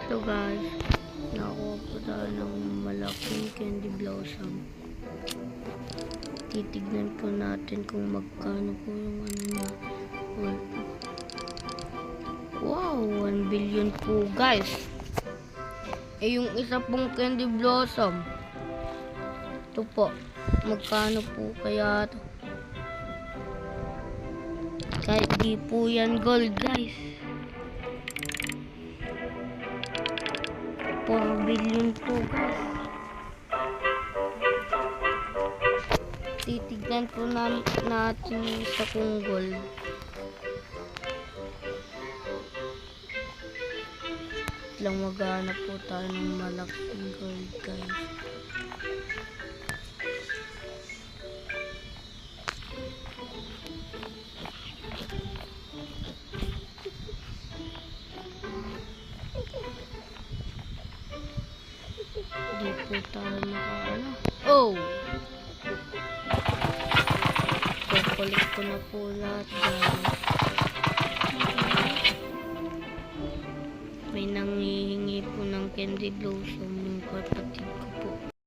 So guys, nakuha po tayo ng malaking candy blossom. Titignan po natin kung magkano po yung ano na. Wow, 1 billion po guys. Yung isa pong candy blossom, ito po, magkano po kaya ito? Kahit di po yan gold guys. 4 billion po guys. Titignan po natin sa kung gold. Lang maghanap po tayo ng malaking gold guys. Hindi po tayo makaano. Oh! Kukulit ko na po lahat guys. May nanghihingi po ng candy blossom yung kapatid ko po.